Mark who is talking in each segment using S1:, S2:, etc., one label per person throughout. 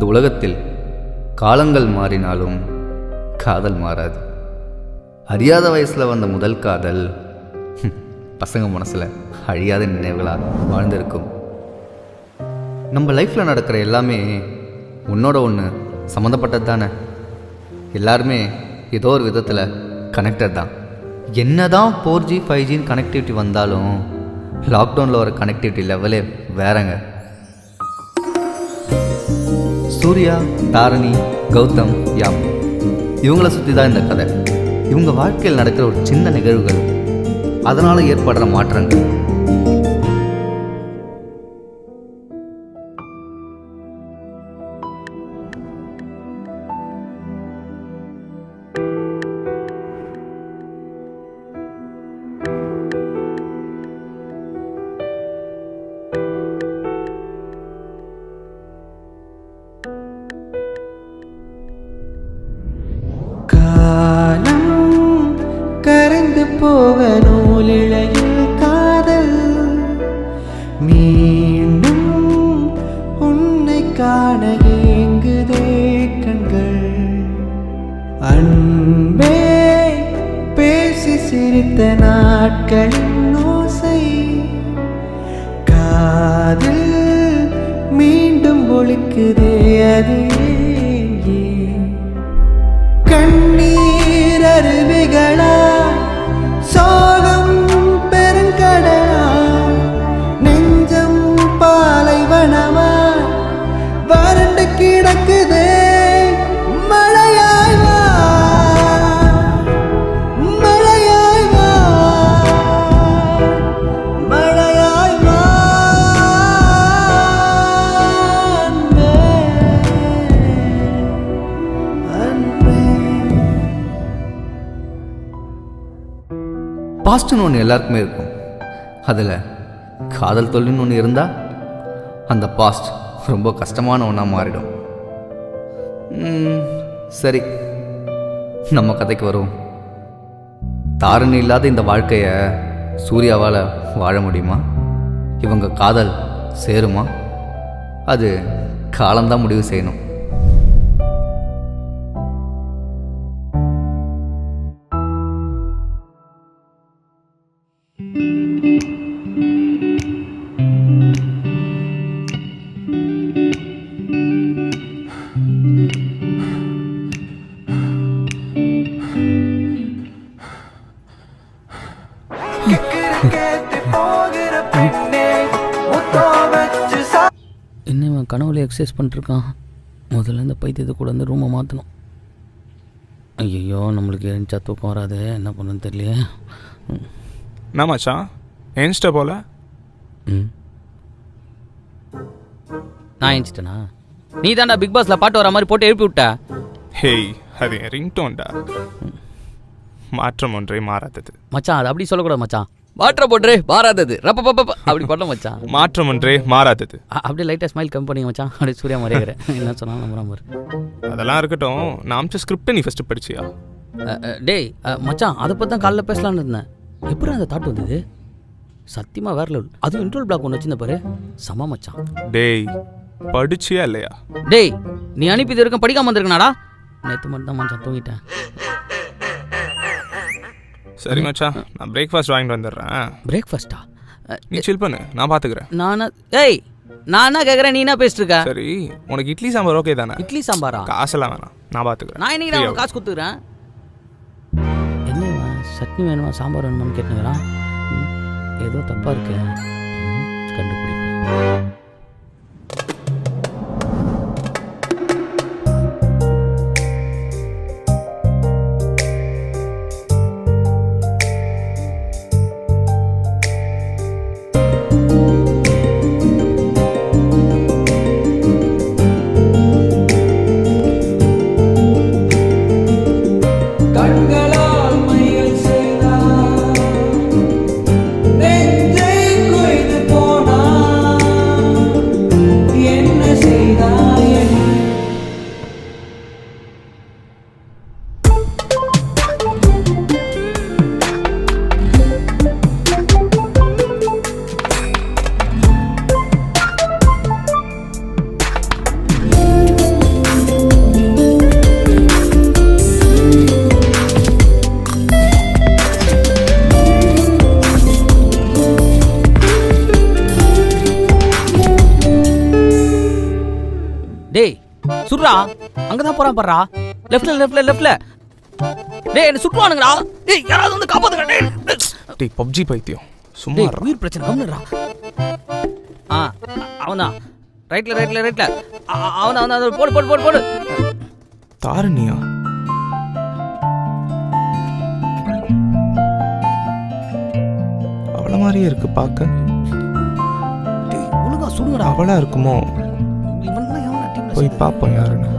S1: இந்த உலகத்தில் காலங்கள் மாறினாலும் காதல் மாறாது. அறியாத வயசில் வந்த முதல் காதல் பசங்க மனசில் அழியாத நினைவுகளாக வாழ்ந்திருக்கும். நம்ம லைஃப்பில் நடக்கிற எல்லாமே ஒன்றோட ஒன்று சம்மந்தப்பட்டது தானே. எல்லாருமே ஏதோ ஒரு விதத்தில் கனெக்டட் தான். என்ன தான் 4G 5G கனெக்டிவிட்டி வந்தாலும் லாக்டவுனில் வர கனெக்டிவிட்டி லெவலே வேறங்க. சூர்யா, தாரணி, கௌதம், யாம் இவங்கள சுற்றி தான் இந்த கதை. இவங்க வாழ்க்கையில் நடக்கிற ஒரு சின்ன நிகழ்வுகள், அதனால் ஏற்படுற மாற்றங்கள்.
S2: கரைந்து போக நூலிழையில் காதல் மீண்டும் உன்னை காண ஏங்குதே கண்கள். அன்பே பேசி சிரித்த நாட்களின் ஓசை காதில் மீண்டும் ஒலிக்குதே. அது கண்ணீர் அருவிகளா, சோகம் பெருங்கடலா, நெஞ்சம் பாலைவனமா வறண்டு கிடக்குதே. மழையாய் வா, மழையாய் வா, மழையாய் வா.
S1: பாஸ்ட்னு ஒன்று எல்லாருக்குமே இருக்கும். அதில் காதல் தோல்வின்னு ஒன்று இருந்தால் அந்த பாஸ்ட் ரொம்ப கஷ்டமான ஒன்றா மாறிடும். சரி, நம்ம கதைக்கு வருவோம். தாரணி இல்லாத இந்த வாழ்க்கையை சூர்யாவால் வாழ முடியுமா? இவங்க காதல் சேருமா? அது காலம்தான் முடிவு செய்யணும்.
S3: என்ன இவன் கனவுல எக்ஸசைஸ் பண்ணிட்டுருக்கான்? முதல்ல இந்த பைத்தியத்தை கூட வந்து ரூமை மாற்றணும். ஐயோ, நம்மளுக்கு எழுந்தா தூக்கம் வராது, என்ன பண்ணுன்னு தெரியலையே.
S4: என்ன மச்சான் ஏன்ஸ்ட போல?
S3: நான் ஏஞ்சிட்டேனா? நீ தாண்டா பிக் பாஸ்ல பாட்டு வர மாதிரி போட்டு எழுப்பி விட்ட.
S4: ஹேய், அது என் ரிங்டோன்டா. மாற்றம் ஒன்றே மாறாதது
S3: மச்சான். அது அப்படி சொல்லக்கூடாது மச்சான். வாட்டரை போட்டு மாறாதது ரப்ப பப்ப அப்படி பண்ண மச்சான்.
S4: மாற்றம் ஒன்றே மாறாதது.
S3: அப்படியே லைட்டாக ஸ்மைல் கம் பண்ணி மச்சான். அப்படியே சூர்யா மாதிரியே என்ன சொன்னாலும் நம்புறாம.
S4: அதெல்லாம் இருக்கட்டும், நான் அமிச்ச ஸ்கிரிப்டை நீ ஃபஸ்ட்டு படிச்சியா?
S3: டேய் மச்சான், அதை பற்றி தான் காலைல பேசலான்னு இருந்தேன். எப்படி அந்த தாட் வந்தது? சத்தியமாக வேற லெவல். அதுவும் இன்ட்ரோல் பிளாக் ஒன்று வச்சிருந்த பாரு, சம மச்சான்.
S4: டேய், படிச்சியா இல்லையா?
S3: டேய், நீ அனுப்பி இருக்க படிக்காம வந்திருக்கனாடா? நேற்று மட்டும் தான் மச்சான் தூங்கிட்டேன்.
S4: சரி மச்சான், நான் பிரேக்ஃபாஸ்ட் வாங்கிட்டு வந்துடுறேன்.
S3: பிரேக்ஃபாஸ்ட்டா?
S4: நீ சில் பண்ணு, நான் பார்த்துக்கிறேன்.
S3: ஏய், நான் என்ன கேட்குறேன், நீ என்ன பேசிட்டு இருக்க?
S4: சரி, உனக்கு இட்லி சாம்பார் ஓகே தானே?
S3: இட்லி சாம்பாரா?
S4: காசெல்லாம் வேணாம், நான் பார்த்துக்கிறேன்.
S3: நான் இன்னைக்கு நான் காசு கொடுத்துக்கிறேன். என்ன சட்னி வேணுமா சாம்பார் வேணுமான்னு கேட்டுக்கிறான். ஏதோ தப்பாக இருக்கு, கண்டுபிடிப்பேன்.
S2: நெஞ்சை கொய்து போனா
S3: சுடுறா. அங்கதான் போறான் பாருடா. லெஃப்ட்ல. டேய் என்ன சுட்டுவானுங்கடா. டேய் யாராவது வந்து காப்பாத்துங்க.
S4: டேய் பப்ஜி பைத்தியம் சும்மா
S3: டேய்
S4: இருடா.
S3: உயிர் பிரச்சனை கம்னுடா. அவன்தான். ரைட்ல. அவன் போடு.
S4: தாரணியா? அவள மாதிரியே இருக்கு பார்க்க.
S3: டேய் ஒழுங்கா சுடுங்கடா.
S4: அவளா இருக்குமோ?
S3: இவன்லாம் எவனா டீம்ல
S4: போய் பார்ப்போம் யாருன்னு.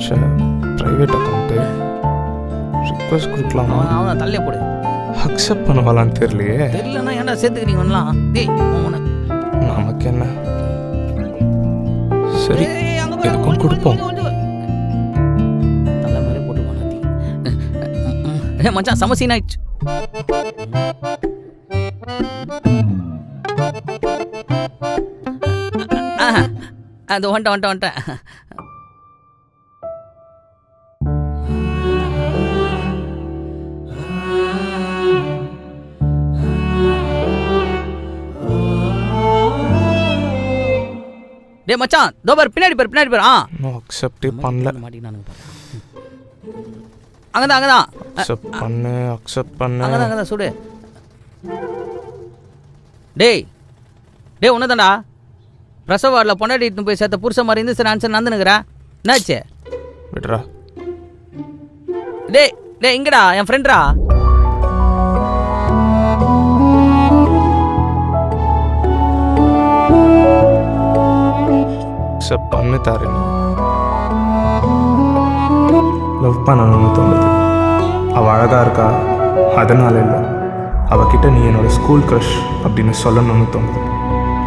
S4: சே ப்ரைவேட் அக்கௌண்ட்டு ரிக்வெஸ்ட் கொடுக்கலாமா?
S3: அவன் தள்ளியே போடு.
S4: அக்செப்ட் பண்ணுவாளான்னு தெரியலையே.
S3: தெரியலன்னா ஏன்டா சேர்த்துக்கிறீங்கலாம். டேய் அவனை
S4: நமக்கு என்ன சரி
S3: ஏய், அங்க பாரு,
S4: எதுக்கும்
S3: ஒளிஞ்சு,
S4: கொடுப்போம்.
S3: ஒளிஞ்சு. தலை மேலே போட்டு மாத்தி. மச்சான் செம சீன் ஆயிடுச்சு. அது வந்துட்டேன். டேய் மச்சான் தோ பாரு பின்னாடி பாரு.
S4: இன்னும் அக்செப்டே பண்ணல.
S3: மாட்டினானுங்க பாரு. அங்கதான்.
S4: அக்செப்ட் பண்ணு.
S3: அங்கதான் சுடு. டேய் உன்னதான்டா பிரசவ வார்டில் பொண்டாட்டி இட்டுன்னு போய் சேர்த்த புருஷ மாதிரி இருந்து சரி ஆன்சர் நந்துனுக்குறா. என்னாச்சு?
S4: விடுறா.
S3: டேய் இங்கடா என் ஃப்ரெண்ட்ரா.
S4: அக்செப்ட் பண்ணு தாரணி. லவ் பண்ணணும்னு தோணுது. அவள் அழகா இருக்கா அதனால இல்லை, அவகிட்ட நீ என்னோட ஸ்கூல் க்ரஷ் அப்படின்னு சொல்லணும்னு தோணுது.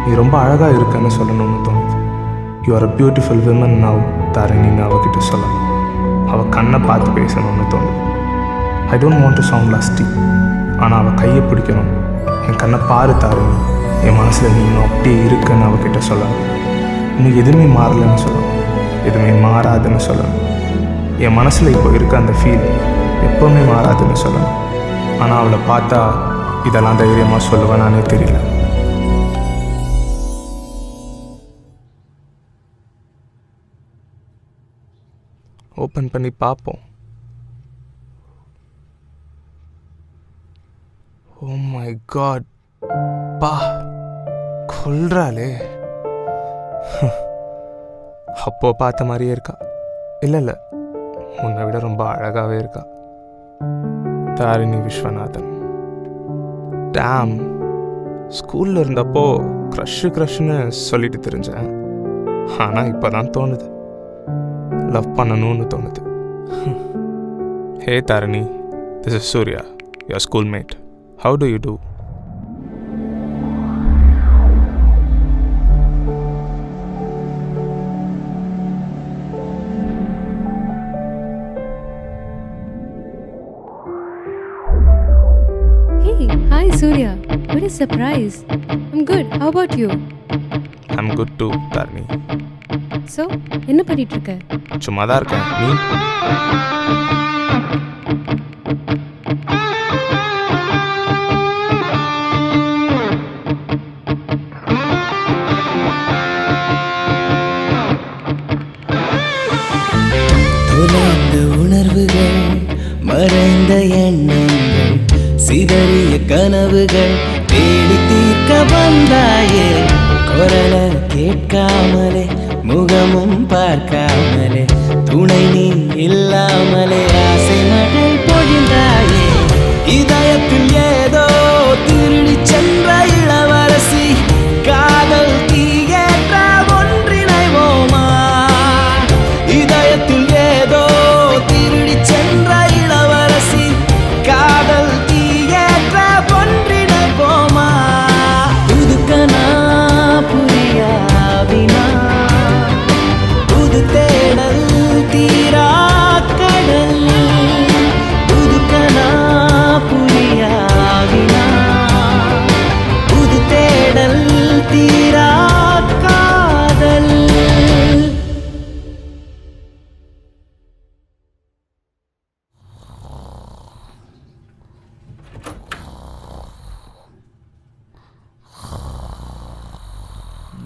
S4: நீ ரொம்ப அழகா இருக்கன்னு சொல்லணும்னு தோணுது. You are a beautiful women now தாரணின்னு அவகிட்ட சொல்லணும். அவள் கண்ணை பார்த்து பேசணும்னு தோணுது. I don't want to sound lusty, ஆனால் அவள் கையை பிடிக்கணும். என் கண்ணை பாரு தாரணி, என் மனசில் நீ இன்னும் அப்படியே இருக்குன்னு அவகிட்ட சொல்லணும். இன்னும் எதுவுமே மாறலைன்னு சொல்லணும், எதுவுமே மாறாதுன்னு சொல்லணும். என் மனசில் இப்போ இருக்க அந்த ஃபீல் எப்போவுமே மாறாதுன்னு சொல்லணும். ஆனால் அவளை பார்த்தா இதெல்லாம் தைரியமாக சொல்லுவேன் நானே தெரியல. ஓப்பன் பண்ணி பார்ப்போம். ஓ மை காட், பா கொல்றாளே. அப்போ பார்த்த மாதிரியே இருக்கா. இல்லை உன்னை விட ரொம்ப அழகாகவே இருக்கா. தாரிணி விஸ்வநாதன். டேம், ஸ்கூலில் இருந்தப்போ க்ரஷ்ஷுன்னு சொல்லிட்டு தெரிஞ்சேன். ஆனால் இப்போ தான் தோணுது, லவ் பண்ணணும்னு தோணுது. Hey Tharini, this is Surya, your schoolmate. How do you do?
S5: Hey, hi Surya. What a surprise. I'm good. How about you?
S4: I'm good too, Tharini.
S5: So, என்ன பண்ணிட்டு இருக்க?
S4: சும்மா தான் இருக்கேன். நீ?
S2: தொலைந்த உணர்வுகள், மறைந்த எண்ணங்கள், சிதறிய கனவுகள் தேடி தீர்க்க வந்தாயே. குரல கேட்காமலே, முகமும் பார்க்காமலே, துணை நீ இல்லாமலே ஆசை மழை பொழிந்தாயே. இதயத்தில் ஏதோ திருடி சென்ற இளவரசி, காதல் தீயேற்ற ஒன்றிணைவோமா. இதயத்தில் ஏதோ திருடி சென்ற இளவரசி, காதல் தீயேற்ற ஒன்றிணைவோமா. புதுக்கனா புரியாவினா, புது தேடல் தீரா கடல். புதுக்கனா புரியாவினா, புது தேடல் தீரா காதல்.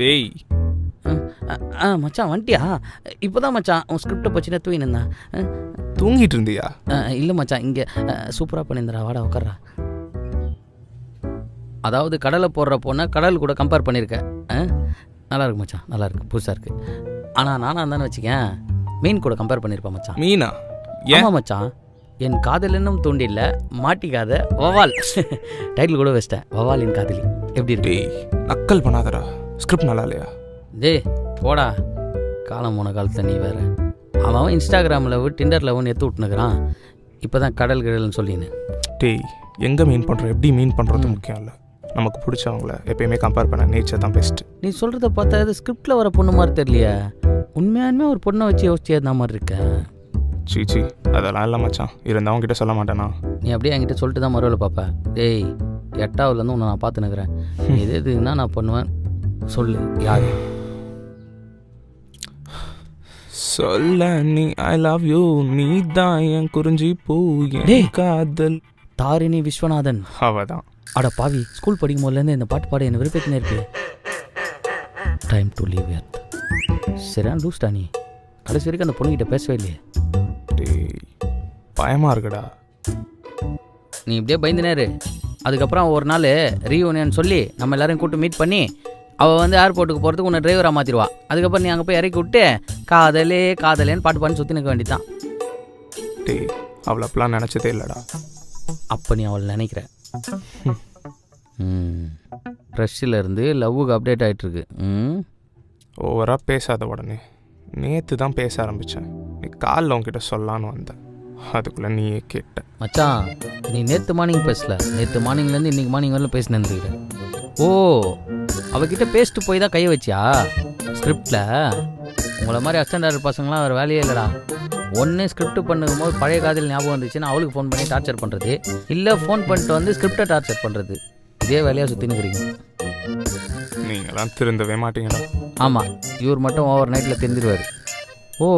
S4: டேய்,
S3: மச்சான் வந்துட்டியா? இப்போ தான் மச்சான் உன் ஸ்கிரிப்டை பற்றின தூங்கினேன்.
S4: தூங்கிட்டு இருந்தியா?
S3: இல்லை மச்சான், இங்கே சூப்பராக பண்ணியிருந்தா, வாடா உட்கார்றா. அதாவது கடலை போடுற பொண்ணை கடல் கூட கம்பேர் பண்ணியிருக்கேன். நல்லா இருக்கு மச்சான், நல்லா இருக்கு, புதுசாக இருக்குது. ஆனால் நானாக இருந்தானு வச்சுக்கேன், மீன் கூட கம்பேர் பண்ணியிருப்பேன் மச்சான்.
S4: மீனா? ஏன்
S3: ஆமாம் மச்சான், என் காதல் என்னும் தூண்டில்ல மாட்டிக்காத வவால். டைட்டில் கூட வச்சிட்டேன், வவாலின் காதலி. எப்படி இருக்கு?
S4: நக்கல் பண்ணாதடா, ஸ்கிரிப்ட் நல்லா இல்லையா?
S3: போடா, காலம் போன காலத்தில் நீ வேறு. அவன் இன்ஸ்டாகிராமில் டிண்டரில் ஒன்று எடுத்து விட்டுனுக்குறான். இப்போ தான் கடல் கடல்னு சொல்லின்னு.
S4: டேய், எங்கே மீன் பண்ணுறோம், எப்படி மீன் பண்ணுறது முக்கியம் இல்லை. நமக்கு பிடிச்சவங்கள எப்பயுமே கம்பேர் பண்ண நேச்சர் தான் பெஸ்ட்டு.
S3: நீ சொல்கிறத பார்த்தா அது ஸ்கிரிப்டில் வர பொண்ணு மாதிரி தெரியலையா? உண்மையானுமே ஒரு பொண்ணை வச்சு யோசிச்சு அந்த மாதிரி இருக்கேன்.
S4: சீச்சி, அதெல்லாம் இல்லை மச்சான். இருந்தவங்க கிட்ட சொல்ல மாட்டேனா?
S3: நீ அப்படியே என்கிட்ட சொல்லிட்டு தான் மறுவில் பார்ப்பேன். 8ஆவதுலேருந்து உன்னை நான் பார்த்துனுக்குறேன். எதுன்னா நான் பண்ணுவேன், சொல்லு யார்?
S4: சொல்ல நீ ஐ லவ் யூ, நீ தான் என் குறிஞ்சி பூ, என் காதல்.
S3: தாரிணி விஸ்வநாதன்.
S4: அவதான்.
S3: அட பாவி, ஸ்கூல் படிக்கும் போதுலேருந்து இந்த பாட்டு பாட என்ன விருப்பத்தினே இருக்கு. Time to leave earth. சரியான லூஸ்டா நீ. கடைசி வரைக்கும் அந்த பொண்ணுகிட்ட பேசவே இல்லையே.
S4: டேய், பயமாக இருக்குடா.
S3: நீ இப்படியே பயந்துனேரு. அதுக்கப்புறம் ஒரு நாள் ரீயூனியன் சொல்லி நம்ம எல்லாரையும் கூப்பிட்டு மீட் பண்ணி அவள் வந்து ஏர்போர்ட்டுக்கு போகிறதுக்கு உன்னை டிரைவராக மாற்றிடுவா. அதுக்கப்புறம் நீ அங்கே போய் இறக்கி விட்டு காதலே காதலேன்னு பாட்டு பாடி சுற்றி நிற்க வேண்டியதான்.
S4: டேய், அவளை அப்பெல்லாம் நினச்சதே இல்லைடா.
S3: அப்போ நீ அவளை நினைக்கிற. க்ரஷ்ஷில் இருந்து லவ்வுக்கு அப்டேட் ஆகிட்டுருக்கு.
S4: ஓவராக பேசாத. உடனே நேற்று தான் பேச ஆரம்பித்தேன். நீ காலில் உங்ககிட்ட சொல்லான்னு வந்தேன், அதுக்குள்ளே நீயே கேட்ட.
S3: மச்சான், நீ நேற்று மார்னிங் பேசல, நேற்று மார்னிங்லேருந்து இன்றைக்கி மார்னிங் வரல பேசினேன். ஓ, அவகிட்ட பேசிட்டு போய் தான் கையை வச்சியா ஸ்கிரிப்டில்? உங்களை மாதிரி அஸ்டண்டார்ட் பசங்களாம் வேறு வேலையே இல்லைடா. ஒன்று ஸ்கிரிப்ட் பண்ணும்போது பழைய காதல் ஞாபகம் வந்துச்சுன்னா அவளுக்கு ஃபோன் பண்ணி டார்ச்சர் பண்ணுறது, இல்லை ஃபோன் பண்ணிட்டு வந்து ஸ்கிரிப்டை டார்ச்சர் பண்ணுறது. இதே வேலையாக சுற்றினுக்கிறீங்க.
S4: நீங்களாம் திருந்தவே மாட்டீங்களா?
S3: ஆமாம், இவர் மட்டும் ஓவர் நைட்டில் தெரிஞ்சிருவார். ஓ,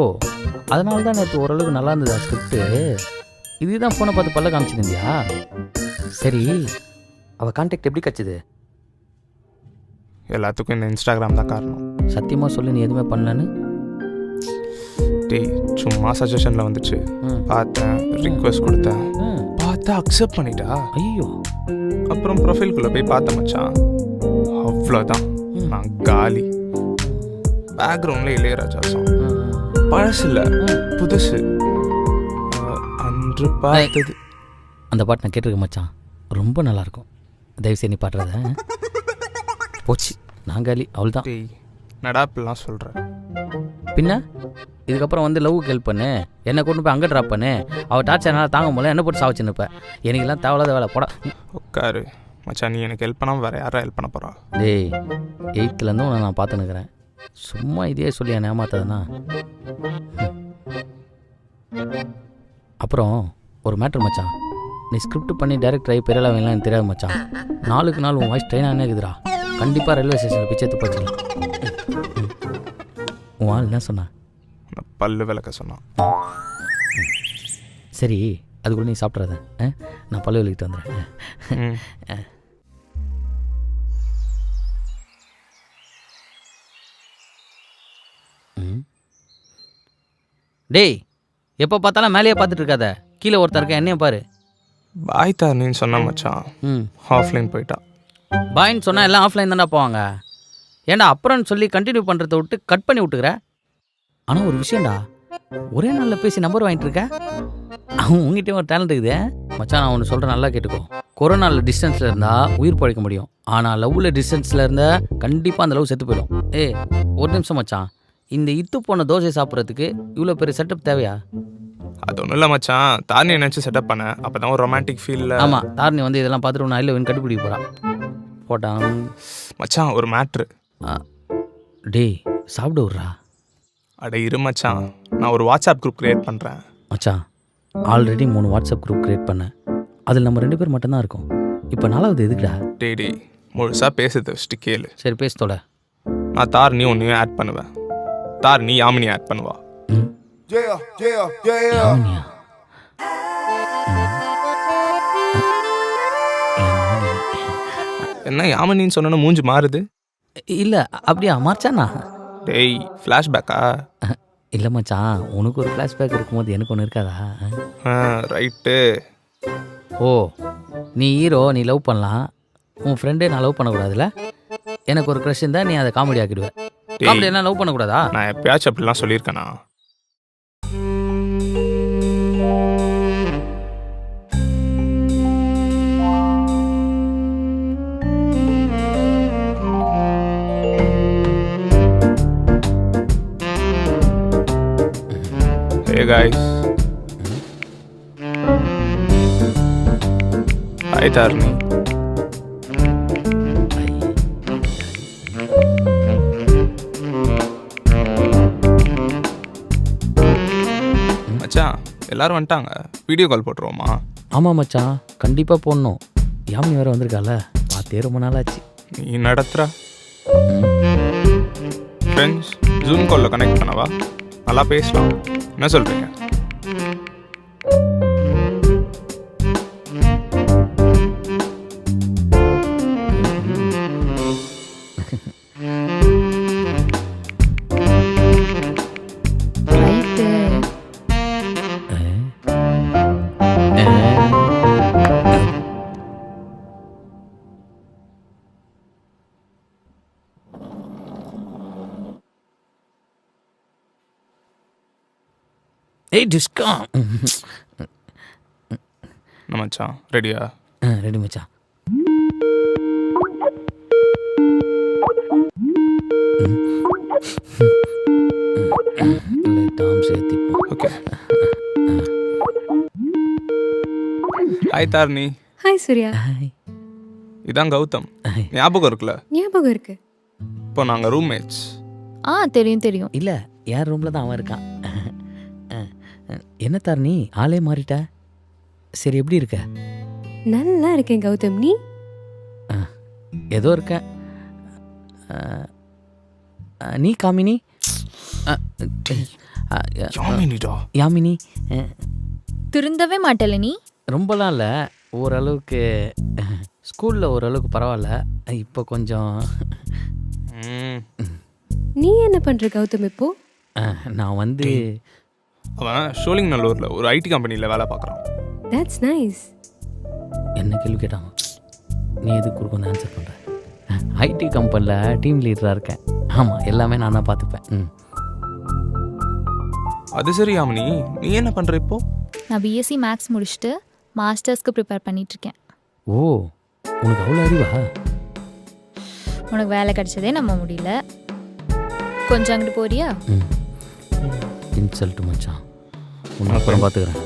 S3: அதனால தான் நேற்று ஓரளவுக்கு நல்லா இருந்ததா ஸ்கிரிப்டு? இதுதான் ஃபோனை பார்த்து பல்ல காமிச்சிருந்தியா? சரி, அவள் கான்டாக்ட் எப்படி கிடச்சிது?
S4: எல்லாத்துக்கும் இந்த இன்ஸ்டாகிராம் தான் காரணம்.
S3: சத்தியமாக சொல்லி நீ எதுவுமே பண்ணலன்னு?
S4: டேய், சும்மா சஜஷனில் வந்துச்சு, பார்த்தேன், ரிக்வெஸ்ட் கொடுத்தேன், பார்த்தா அக்செப்ட் பண்ணிட்டா.
S3: ஐயோ.
S4: அப்புறம் ப்ரொஃபைல்குள்ளே போய் பார்த்தேன் மச்சான், அவ்வளோதான், நான் காலி. பேக்ரவுண்டில் இளையராஜா சாங், பழசு இல்லை புதுசு, அன்று பார்த்தது.
S3: அந்த பாட்டு நான் கேட்டிருக்கேன் மச்சான், ரொம்ப நல்லாயிருக்கும். தயவுசெய்து நீ பாடுறத. போச்சு, நான் காலி, அவள் தான்.
S4: டேய், நடாப்பெல்லாம் சொல்கிறேன்.
S3: பின்ன இதுக்கப்புறம் வந்து லவ் ஹெல்ப் பண்ணு, என்னை கொண்டு போய் அங்கே ட்ராப் பண்ணு. அவள் டார்ச்சர் என்னால் தாங்க முடியல, என்ன போட்டு சாவச்சுன்னுப்பேன். எனக்கெல்லாம் தேவையில்லாத வேலை போட.
S4: உட்காரு மச்சான், நீ எனக்கு ஹெல்ப் பண்ணாமல் வேறு யாரா ஹெல்ப் பண்ண போகிறா?
S3: டேய், 8th உன்னை நான் பார்த்துன்னுக்கிறேன். சும்மா இதே சொல்லி என்னை ஏமாத்ததுன்னா. அப்புறம் ஒரு மேட்ரு மச்சான், நீ ஸ்கிரிப்ட் பண்ணி டைரக்டர் ஆகி பெரிய லெவல்லாம் எனக்கு தெரியாது மச்சான். நாளுக்கு நாள் உன் வாய்ஸ் ட்ரெயின் ஆனே இருக்குதுடா. கண்டிப்பாக ரயில்வே ஸ்டேஷனில் பிச்சை துப்பாச்சிக்கலாம். உன் ஆள் என்ன சொன்னா?
S4: பல்லு விளக்க சொன்னான்.
S3: சரி, அதுக்குள்ள நீ சாப்பிட்றாத, நான் பல்லு விளக்கிட்டு வந்துடுறேன். டேய், எப்போ பார்த்தாலும் மேலேயே பார்த்துட்டு இருக்காத, கீழே ஒருத்தர் இருக்க என்னையும் பாரு.
S4: பாய் தார்னின்னு சொன்ன மச்சான், ஆஃப்லைன் போயிட்டா.
S3: பாயின்னு சொன்னால் எல்லாம் ஆஃப்லைன் தானே போவாங்க. ஏன்டா அப்புறம்னு சொல்லி கண்டினியூ பண்ணுறத விட்டு கட் பண்ணி விட்டுக்கிற? ஆனால் ஒரு விஷயம்டா, ஒரே நாளில் பேசி நம்பர் வாங்கிட்டு இருக்க. அவன் உங்ககிட்ட ஒரு டேலண்ட் இருக்குது மச்சான். நான் ஒன்று சொல்கிறேன், நல்லா கேட்டுக்கோ. கொரோனாவில் டிஸ்டன்ஸில் இருந்தால் உயிர் பழைக்க முடியும், ஆனால் லவ்வில் டிஸ்டன்ஸில் இருந்தால் கண்டிப்பாக அந்த லவ் செத்து போயிடும். ஒரு நிமிஷம் மச்சான், இந்த இத்து போன தோசை சாப்பிட்றதுக்கு இவ்வளோ பெரிய செட்டப் தேவையா?
S4: அது ஒன்றும் இல்லை மச்சான், தாரணி நினச்சி செட்டப் பண்ணேன், அப்போ தான் ஒரு ரொமான்டிக் ஃபீலில்.
S3: ஆமாம், தாரணி வந்து இதெல்லாம் பார்த்துட்டு ஒன்று ஐலவன் கண்டுபிடிக்க போகிறான். போட்டான்
S4: மச்சான், ஒரு மேட்ரு.
S3: டேய், சாப்பிட விட்றா.
S4: அட இரு மச்சான், நான் ஒரு வாட்ஸ்அப் குரூப் க்ரியேட் பண்ணுறேன்
S3: மச்சான். ஆல்ரெடி 3 வாட்ஸ்அப் குரூப் க்ரியேட் பண்ணேன், அதில் நம்ம 2 பேர் மட்டும்தான் இருக்கோம். இப்போ 4வது எதுக்குடா?
S4: டேடி, முழுசாக பேசுறது வச்சுட்டு கேளு.
S3: சரி, பேசத்தோட.
S4: நான் தாரணி ஒன்றையும் ஆட் பண்ணுவேன், தாரணி யாமினி ஆட் பண்ணுவா.
S3: யாமினியா?
S4: என்ன யாமினின்னு சொன்னா மூஞ்சி மாறுது?
S3: இல்லை, அப்படியா மார்ச்சாண்ணா?
S4: டேய் ஃப்ளாஷ்பேக்கா?
S3: இல்லை மச்சான், உனக்கு ஒரு ஃப்ளாஷ்பேக் இருக்கும்போது எனக்கு ஒன்று இருக்காதா?
S4: ரைட்டு.
S3: ஓ, நீ ஹீரோ, நீ லவ் பண்ணலாம், உன் ஃப்ரெண்டே நான் லவ் பண்ணக்கூடாதுல்ல? எனக்கு ஒரு க்ரஷ் இருந்தால் நீ அதை காமெடி ஆக்கிடுவேன். காமெடி என்ன லவ் பண்ணக்கூடாதா?
S4: நான் எப்பயாச்சும் அப்படிலாம் சொல்லியிருக்கேனா? Hey guys. Hi Tarni. மச்சான் எல்லாரும் வந்துட்டாங்க, வீடியோ கால் போட்டுருவோமா?
S3: ஆமாம் மச்சான், கண்டிப்பாக போடணும். யாமி வேறு வந்திருக்கால, பார்த்தே ரொம்ப நாள் ஆச்சு.
S4: நீ நடத்துற ஃப்ரெண்ட்ஸ் ஜூம் காலில் கனெக்ட் பண்ணவா? நல்லா பேசலாம், என்ன சொல்கிறீங்க?
S3: ஏய் டிஸ்கா.
S4: என்ன மச்சான் ரெடியா?
S3: ரெடி மச்சான். டாம் சேர்த்திப்போம்.
S4: Okay. Hi Tharni.
S5: Hi, Surya.
S4: இதான் கௌதம், ஞாபகம் இருக்குல்ல?
S5: ஞாபகம் இருக்கு.
S4: இப்போ நாங்கள் ரூம்மேட்ஸ்.
S6: தெரியும் தெரியும்.
S3: இல்லை, யார் ரூமில் தான் அவன் இருக்கான். என்ன தார், நீ ஆளே மாறிட்ட. சரி, எப்படி இருக்க?
S5: நல்லா இருக்கேன் கௌதம். நீ?
S3: ஏதோ இருக்க. நீ காமினி?
S4: யாமினிடா.
S3: யாமினி
S6: திருந்தவே மாட்டல நீ.
S3: ரொம்பலாம் இல்லை, ஓரளவுக்கு. ஸ்கூலில் ஓரளவுக்கு பரவாயில்ல, இப்போ கொஞ்சம்.
S5: நீ என்ன பண்ற கௌதம் இப்போ?
S3: நான் வந்து
S4: அவன் ஷோலிங் நல்லூரில் ஒரு ஐடி கம்பெனியில் வேலை பார்க்குறான்.
S5: That's nice.
S3: என்ன கேள்வி கேட்டாங்க, நீ எதுக்கு குறுக்க ஆன்சர் பண்ணுற? ஐடி கம்பெனியில் டீம் லீடராக இருக்கேன். ஆமாம், எல்லாமே நான் தான் பார்த்துப்பேன்.
S4: அது சரி யாமினி, நீ என்ன பண்ணுற இப்போ?
S6: நான் பிஎஸ்சி மேக்ஸ் முடிச்சுட்டு மாஸ்டர்ஸ்க்கு ப்ரிப்பேர் பண்ணிட்டு இருக்கேன்.
S3: ஓ, உனக்கு அவ்வளோ அறிவா?
S6: உனக்கு வேலை கிடைச்சதே நம்ப முடியல. கொஞ்சம் அங்கிட்டு போறியா?
S3: இன்சல்ட்டு மச்சான், உன்னை அப்புறம் பார்த்துக்கிறேன்.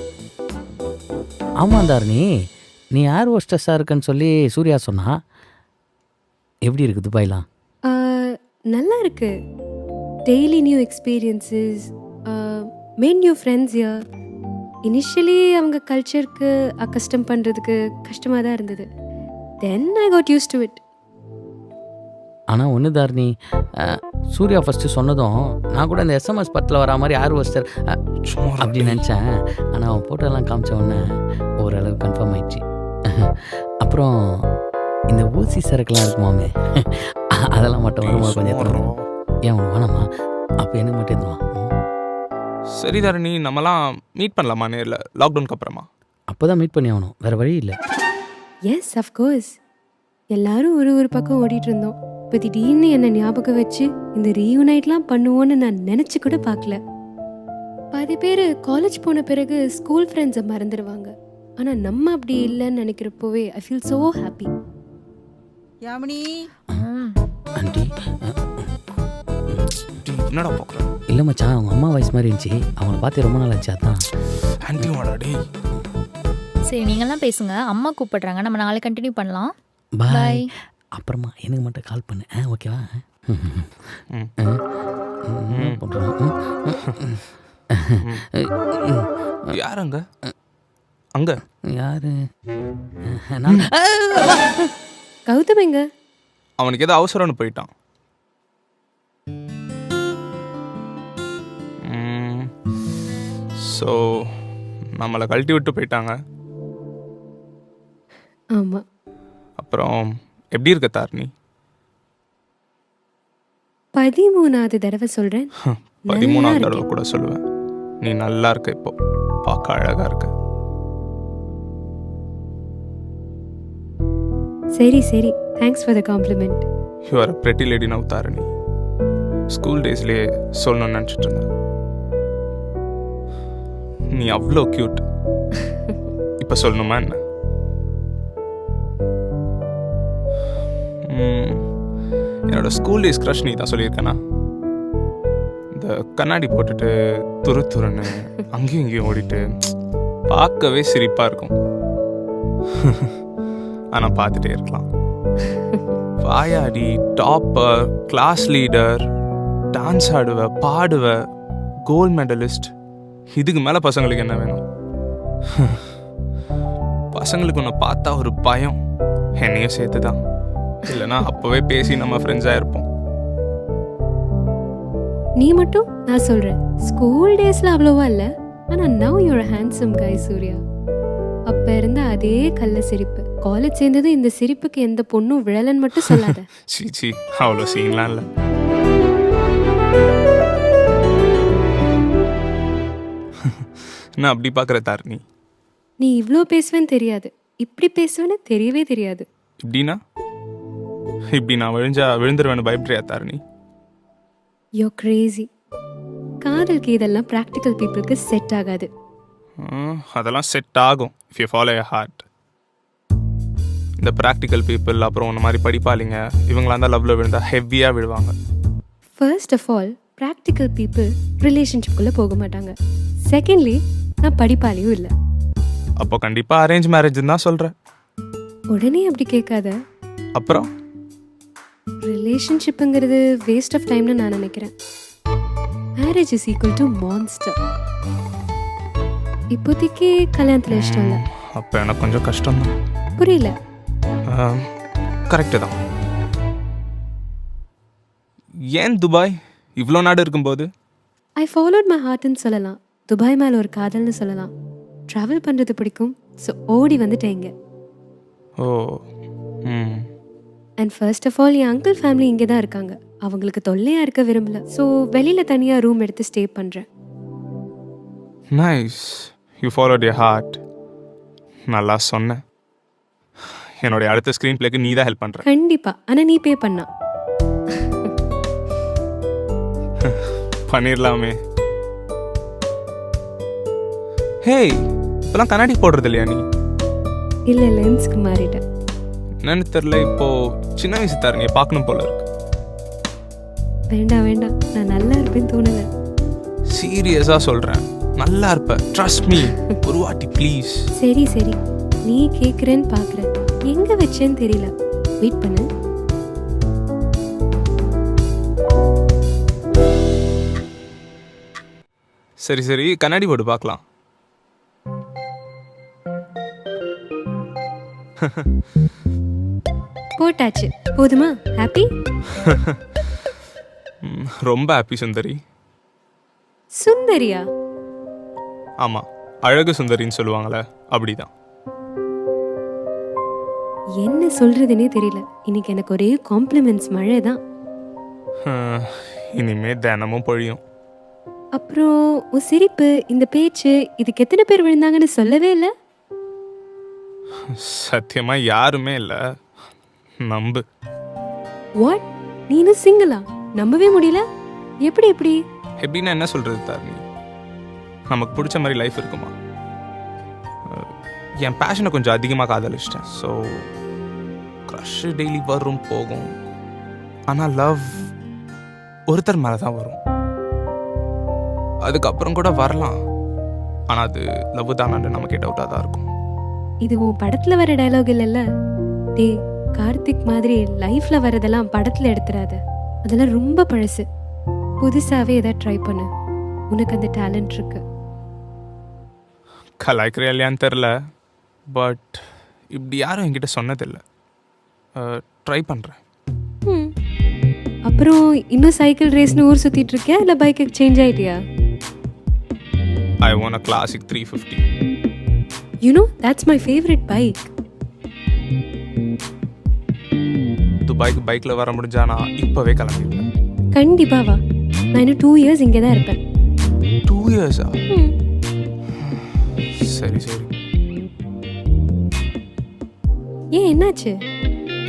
S3: ஆமாம் தாரணி, நீ ஏர் ஹோஸ்டஸாக இருக்குன்னு சொல்லி சூர்யா சொன்னா. எப்படி இருக்குது துபாய்லாம்?
S5: நல்லா இருக்கு. Daily new experiences, made new friends here. Initially அவங்க கல்ச்சருக்கு அக்கஸ்டம் பண்ணுறதுக்கு கஷ்டமாக தான் இருந்தது. Then I got use to it.
S3: ஆனால் ஒன்று தாரணி, சூர்யா ஃபஸ்ட்டு சொன்னதும் நான் கூட இந்த எஸ்எம்எஸ் படத்தில் வரா மாதிரி ஏர் ஹோஸ்டர் அப்படி நினச்சேன். ஆனால் அவன் ஃபோட்டோலாம் காமிச்ச உடனே ஓரளவு கன்ஃபார்ம் ஆயிடுச்சு. அப்புறம் இந்த ஊசி சரக்குலாம் இருக்குமாமே, அதெல்லாம் மட்டும் வரும்போது கொஞ்சம் எடுத்துருவோம். ஏன் உனக்கு வேணாமா? அப்போ எனக்கு மட்டும் எடுத்துருவான்.
S4: சரி தாரணி, நம்மலாம் மீட் பண்ணலாமா நேரில் லாக்டவுனுக்கு அப்புறமா?
S3: அப்போ தான் மீட் பண்ணி ஆகணும், வேறு வழி இல்லை.
S5: Yes of course. எல்லாரும் ஒரு பக்கம் ஓடிட்டு இருந்தோம். இப்போ திடீர்னு என்னை ஞாபகம் வச்சு இந்த ரீயூனைட்லாம் பண்ணுவோன்னு நான் நினச்சி கூட பார்க்கல. பாதி பேர் காலேஜ் போன பிறகு ஸ்கூல் ஃப்ரெண்ட்ஸை மறந்துடுவாங்க. ஆனால் நம்ம அப்படி இல்லைன்னு நினைக்கிறப்போவே I feel so happy.
S7: Yamini,
S3: aunty
S4: என்னடா பார்க்குறேன்?
S3: இல்லை மச்சான், அவங்க அம்மா வயசு மாதிரி இருந்துச்சு, அவங்கள பார்த்து ரொம்ப நாள் ஆச்சு, அதான்.
S4: ஆன்டி வாடாடி.
S6: சரி, நீங்கள்லாம் பேசுங்க, அம்மா கூப்பிடுறாங்க, நம்ம நாளை கண்டினியூ பண்ணலாம்.
S3: பாய்.
S6: Bye.
S3: அப்புறமா எனக்கு மட்டும் கால் பண்ணு, ஓகேவா?
S4: யார் அங்க? அங்க
S3: யாரு? நான்
S5: கௌதம் எங்க?
S4: அவனுக்கு ஏதோ அவசரம்னு போயிட்டான். ஸோ நம்மளை கழட்டி விட்டு போயிட்டாங்க.
S5: ஆமாம்.
S4: அப்புறம் எப்படி இருக்க தார்னி?
S5: 13வது தடவை சொல்றேன்.
S4: 13வது தடவை கூட சொல்லுவேன். நீ நல்லா இருக்க, இப்போ பார்க்க அழகா இருக்க.
S5: சரி சரி, thanks for the compliment.
S4: You are a pretty lady now Tharani. School டேஸ்லேயே சொல்லணும்னு நினச்சிட்டு இருந்தேன். நீ அவ்வளோ க்யூட். இப்போ சொல்லணுமா என்ன? என்னோட ஸ்கூல் டேஸ் க்ரஷ் நீ தான் சொல்லியிருக்கேனா? இந்த கண்ணாடி போட்டுட்டு துரு துருன்னு அங்கேயும் இங்கேயும் ஓடிட்டு பார்க்கவே சிரிப்பாக இருக்கும். ஆனால் பார்த்துட்டே இருக்கலாம். வாயாடி, டாப்பர், கிளாஸ் லீடர், டான்ஸ் ஆடுவ, பாடுவ, கோல்ட் மெடலிஸ்ட். இதுக்கு மேலே பசங்களுக்கு என்ன வேணும்? பசங்களுக்கு உன்னை பார்த்தா ஒரு பயம், என்னையும் சேர்த்து தான். இல்லைனா அப்போவே பேசி நம்ம ஃப்ரெண்ட்ஸாக இருப்போம்.
S5: நீ மட்டும் நான் சொல்றேன், ஸ்கூல் டேஸ்ல அவ்வளோவா இல்லை, ஆனால் நவ் யூர் ஹேண்ட்ஸம் கை சூர்யா. அப்போ இருந்த அதே கள்ள சிரிப்பு, காலேஜ் சேர்ந்ததும் இந்த சிரிப்புக்கு எந்த பொண்ணும் விழலன்னு மட்டும் சொல்லாத.
S4: சீச்சி, அவ்வளோ சீன்லாம் இல்லை. நான் அப்படி பார்க்குற தாரணி.
S5: நீ இவ்வளோ பேசுவேன்னு தெரியாது, இப்படி பேசுவேன்னு தெரியவே தெரியாது.
S4: இப்படி நான் விழுந்துருவேன்னு பயப்படுறியா தாரணி?
S5: யோ கிரேசி. காதலுக்கு இதெல்லாம் ப்ராக்டிக்கல் பீப்புளுக்கு செட் ஆகாது.
S4: அதெல்லாம் செட் ஆகும் if you follow your heart. இந்த ப்ராக்டிக்கல் பீப்புள், அப்புறம் இந்த மாதிரி படிப்பாளிங்க, இவங்களா இருந்தால் லவ்வில் விழுந்தால் ஹெவியாக விழுவாங்க.
S5: First of all, practical people ரிலேஷன்ஷிப்குள்ளே போக மாட்டாங்க. செகண்ட்லி, நான் படிப்பாளியும் இல்லை.
S4: அப்போ கண்டிப்பாக அரேஞ்ச் மேரேஜ்னு தான் சொல்கிறேன்.
S5: உடனே அப்படி கேட்காத.
S4: அப்புறம்
S5: ரிலேஷன்ஷிப்புங்கிறது வேஸ்ட் ஆஃப் டைம்னு நான் நினைக்கிறேன். Marriage is equal to monster. இப்போதைக்கு கல்யாணத்தில் இஷ்டம் இல்லை.
S4: அப்போ எனக்கு கொஞ்சம் கஷ்டம் தான்.
S5: புரியல.
S4: கரெக்டு தான். ஏன் துபாய்? இவ்வளோ நாடு இருக்கும்போது
S5: ஐ ஃபாலோட் மை ஹார்ட்னு சொல்லலாம். துபாய் மேலே ஒரு காதல்னு சொல்லலாம். ட்ராவல் பண்ணுறது பிடிக்கும், ஸோ ஓடி வந்துட்டேங்க.
S4: Oh.
S5: And first of all, என் அங்கிள் ஃபேமிலி இங்கே தான் இருக்காங்க. அவங்களுக்கு தொல்லையாக இருக்க விரும்பல, ஸோ வெளியில் தனியாக ரூம் எடுத்து ஸ்டே பண்ணுறேன்.
S4: Nice, you followed your heart. நல்லா சொன்னேன். என்னுடைய அடுத்த ஸ்க்ரீன் பிளேக்கு நீ தான் ஹெல்ப் பண்ணுற.
S5: கண்டிப்பாக, ஆனால் நீ பே பண்ணா.
S4: பண்ணிடலாமே. ஹேய், இப்போலாம் கண்ணாடி போடுறது இல்லையா நீ?
S5: இல்லை, லென்ஸ்க்கு மாறிட்டேன்.
S4: என்னன்னு தெரில, இப்போ சின்ன வயசு தாருங்க பார்க்கணும் போல இருக்கு.
S5: வேண்டாம் வேண்டாம், நான் நல்லா இருப்பேன்னு தோணல.
S4: சீரியஸாக சொல்கிறேன், நல்லா இருப்ப, ட்ரஸ்ட் மீ. ஒரு வாட்டி ப்ளீஸ்.
S5: சரி சரி, நீ கேட்குறேன்னு பார்க்குறேன். எங்கே வச்சேன்னு தெரியல, வெயிட் பண்ணு.
S4: சரி சரி, கண்ணாடி போட்டு பார்க்கலாம்.
S5: போட்டாச்சு, போதுமா? ஹாப்பி?
S4: ரொம்ப ஹாப்பி சுந்தரி.
S5: சுந்தரியா?
S4: ஆமாம், அழகு சுந்தரின்னு சொல்லுவாங்களே, அப்படிதான்.
S5: என்ன சொல்றதுன்னே தெரியல. இன்னைக்கு எனக்கு ஒரே காம்ப்ளிமெண்ட்ஸ் மழை தான்.
S4: இனிமே தினமும் பொழியும்.
S5: அப்புறம் உன் சிரிப்பு, இந்த பேச்சு, இதுக்கு எத்தனை பேர் விழுந்தாங்கன்னு சொல்லவே இல்லை.
S4: சத்தியமாக யாருமே இல்லை, நம்பு.
S5: வாட்? நீனும் சிங்கிளா? நம்பவே முடியல. எப்படி எப்படி?
S4: எப்படின்னா என்ன சொல்கிறது தாரணி, நமக்கு பிடிச்ச மாதிரி லைஃப் இருக்குமா? என் பேஷனை கொஞ்சம் அதிகமாக காதலிச்சிட்டேன். ஸோ க்ரஷ் டெய்லி வரும் போகும், ஆனால் லவ் ஒருத்தர் மேலே தான் வரும். அதுக்கப்புறம் கூட வரலாம், ஆனால் அது லவ் தான் நமக்கு டவுட்டாக தான் இருக்கும்.
S5: இது உன் படத்தில் வர டயலாக் இல்லைல்ல? டே கார்த்திக் மாதிரி லைஃப்பில் வரதெல்லாம் படத்தில் எடுத்துறாத. அதெல்லாம் ரொம்ப பழசு. புதுசாகவே எதாவது ட்ரை பண்ணு, உனக்கு அந்த டேலண்ட் இருக்கு.
S4: கலாய்க்கிற இல்லையான்னு தெரில, பட் இப்படி யாரும் என்கிட்ட சொன்னதில்லை. ட்ரை பண்ணுறேன்.
S5: அப்புறம் இன்னும் சைக்கிள் ரேஸ்னு ஊர் சுற்றிட்டு இருக்கியா, இல்லை பைக்கு சேஞ்ச் ஆகிட்டியா?
S4: I want a classic 350.
S5: You know, that's my favorite bike.
S4: துபாய்க்கு பைக்கில் வர முடிஞ்சா நான் இப்போவே கிளம்பிடுவேன்.
S5: கண்டிப்பா வா. நான் இன்னும் 2 இயர்ஸ் இங்கே தான் இருப்பேன்.
S4: 2 இயர்ஸா?
S5: ம்.
S4: சரி சரி.
S5: ஏன் என்னாச்சு?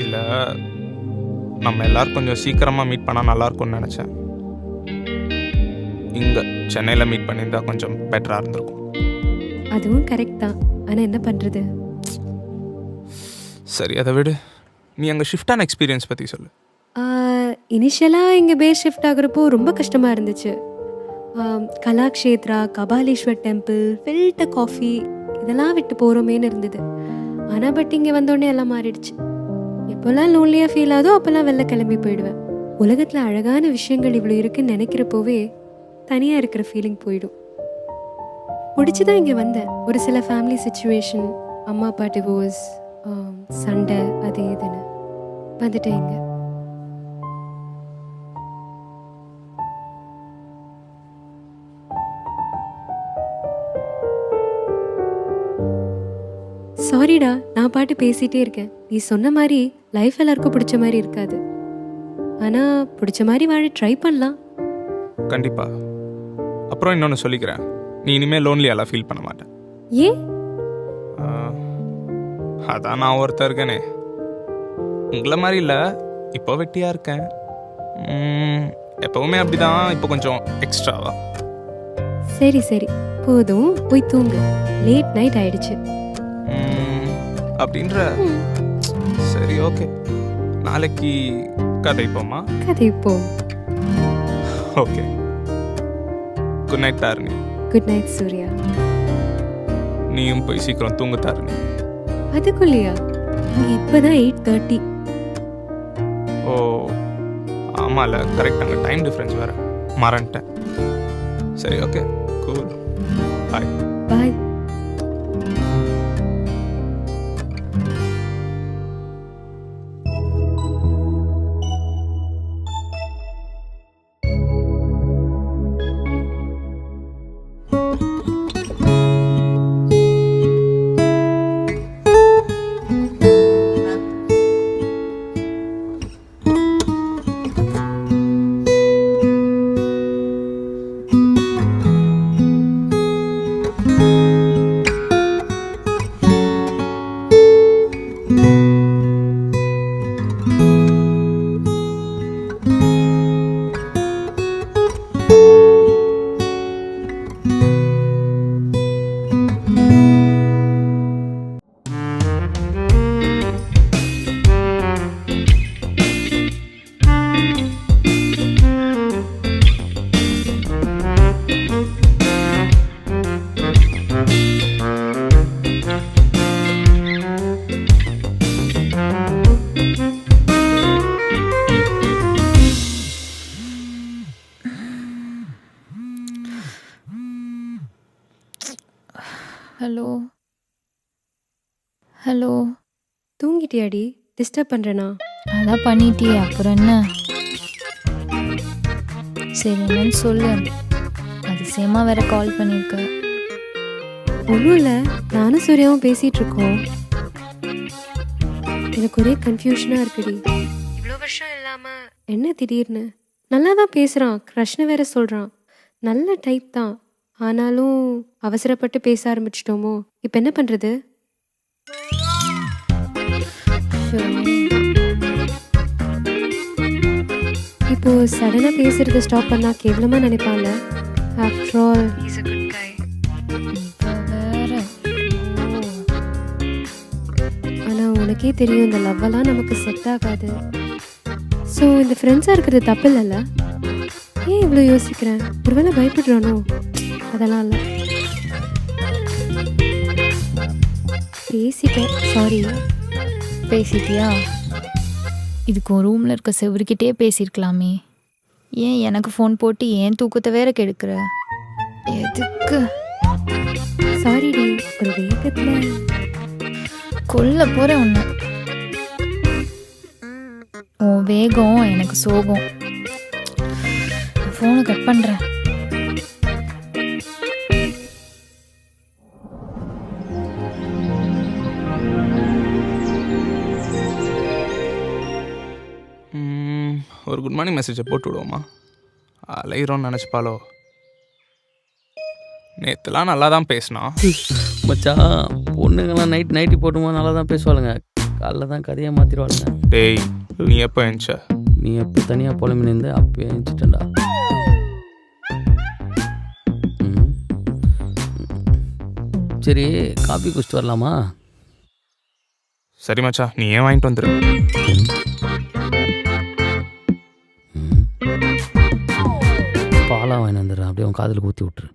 S4: இல்லை, நம்ம எல்லாரும் கொஞ்சம் சீக்கிரமாக மீட் பண்ணால் நல்லாயிருக்கும்னு நினச்சேன். இங்கே சென்னையில் மீட் பண்ணியிருந்தா கொஞ்சம் பெட்டராக இருந்திருக்கும்.
S5: அதுவும் கரெக்ட் தான். ஆனால் என்ன பண்ணுறது?
S4: சரி, அதை விடு. நீ அங்கே ஷிஃப்டான எக்ஸ்பீரியன்ஸ் பற்றி சொல்லு.
S5: இனிஷியலாக இங்கே பேஸ் ஷிஃப்ட் ஆகுறப்போ ரொம்ப கஷ்டமாக இருந்துச்சு. Kalakshetra, Kapaleeswar temple, filter coffee இதெல்லாம் விட்டு போகிறோமேன்னு இருந்தது. ஆனால் பட் இங்கே வந்தோடனே எல்லாம் மாறிடுச்சு. எப்போல்லாம் லோன்லியாக ஃபீல் ஆகுதோ அப்போல்லாம் வெளில கிளம்பி போயிடுவேன். உலகத்தில் அழகான விஷயங்கள் இவ்வளோ இருக்குன்னு நினைக்கிறப்போவே தனியாக இருக்கிற ஃபீலிங் போயிடும். பிடிச்சி தான் இங்கே வந்தேன். ஒரு சில ஃபேமிலி சுச்சுவேஷன், அம்மா அப்பா டிவோர்ஸ், சண்டை, அது இதுன்னு வந்துட்டேன் இங்கே. சாரிடா, நான் பாட்டு பேசிகிட்டே இருக்கேன். நீ சொன்ன மாதிரி லைஃப் எல்லாருக்கும் பிடிச்ச மாதிரி இருக்காது. ஆனால் பிடிச்ச மாதிரி வாழ ட்ரை பண்ணலாம்.
S4: கண்டிப்பாக. அப்புறம் இன்னொன்று சொல்லிக்கிறேன், நீ இனிமேல் லோன்லியாலாம் ஃபீல் பண்ண மாட்டேன்.
S5: ஏன்?
S4: அதான் நான் ஒருத்தர் இருக்கேனே. உங்களை மாதிரி இல்லை, இப்போ வெட்டியாக இருக்கேன். எப்போவுமே அப்படி தான், இப்போ கொஞ்சம் எக்ஸ்ட்ராவா.
S5: சரி சரி போதும், போய் தூங்கு. லேட் நைட் ஆயிடுச்சு.
S4: அப்படின்ற. சரி, ஓகே. நாளைக்கு கதைப்போமா?
S5: கதைப்போம்.
S4: Okay. Good night Tharani.
S5: Good night Surya.
S4: நீயும் போய் சீக்கிரம் தூங்க தாரணி.
S5: அதுக்குள்ளையா? இங்கே இப்போதான் 8:30.
S4: ஓ ஆமாம்ல, கரெக்ட். அங்கே டைம் டிஃப்ரென்ஸ் வேறு, மறந்துட்டேன். சரி, okay, cool. Bye.
S5: Bye.
S6: Hello hello.
S5: தூங்கிட்டியாடி? டிஸ்டர்ப் பண்ணுறேனா?
S6: அதான் பண்ணிட்டியே, அப்புறம் என்ன? சரி, என்னன்னு சொல்லு. அதிசயமாக வேற கால் பண்ணியிருக்க.
S5: ஒன்றும் இல்லை, நானும் சூர்யாவும் பேசிகிட்டு இருக்கோம். எனக்கு ஒரே கன்ஃபியூஷனாக இருக்குடி. இவ்வளோ வருஷம் இல்லாமல் என்ன திடீர்னு? நல்லா தான் பேசுகிறான், க்ரஷ்னு வேற சொல்கிறான். நல்ல டைப் தான். ஆனாலும் அவசரப்பட்டு பேச ஆரம்பிச்சிட்டோமோ? இப்போ என்ன பண்ணுறது? இப்போ சடனாக பேசுறத ஸ்டாப் பண்ணா கேவலமாக நினைப்பான்ல. After all is a good guy.
S6: வேற
S5: ஆனால் உனக்கே தெரியும், இந்த லவ்வெல்லாம் நமக்கு செட் ஆகாது. ஸோ இந்த ஃப்ரெண்ட்ஸாக இருக்கிறது தப்பு இல்லைல்ல? ஏன் இவ்வளோ யோசிக்கிறேன்? ஒருவேளை பயப்படுறானோ? அதெல்லாம் இல்லை, பேசிட்டேன். சாரி.
S6: பேசிட்டியா? இதுக்கு ஒரு ரூமில் இருக்க செவருக்கிட்டே பேசியிருக்கலாமே. ஏன் எனக்கு ஃபோன் போட்டு ஏன் தூக்கத்தை வேற கெடுக்கிற? எதுக்கு?
S5: சாரிடி, ஒரு வேகத்தில்
S6: கொல்ல போகிறேன் உன்னை. உன் வேகம் எனக்கு சோகம். ஃபோனை கட் பண்ணுறேன்.
S4: ஒரு குட் மார்னிங் மெசேஜை போட்டு விடுவோமா? அலையிறோன்னு நினச்சிப்பாலோ. நேற்றுலாம் நல்லா தான் பேசினான்.
S3: மச்சான் பொண்ணுங்கெல்லாம் நைட்டி போட்டும்போது நல்லா தான் பேசுவாளுங்க, காலைல தான் கதையை மாற்றிடுவாளுங்க.
S4: டேய் நீ எப்போ எழுந்துச்ச?
S3: நீ எப்போ தனியாக புலம்பி நின்று அப்பயே எழுந்துட்டேன்டா. சரி காஃபி குடிச்சிட்டு வரலாமா?
S4: சரி மச்சா, நீ ஏன் வாங்கிட்டு வந்துரு.
S3: பாலாக வாங்கி வந்துடுறேன், அப்படியே உன் காதில் ஊற்றி விட்டுரு.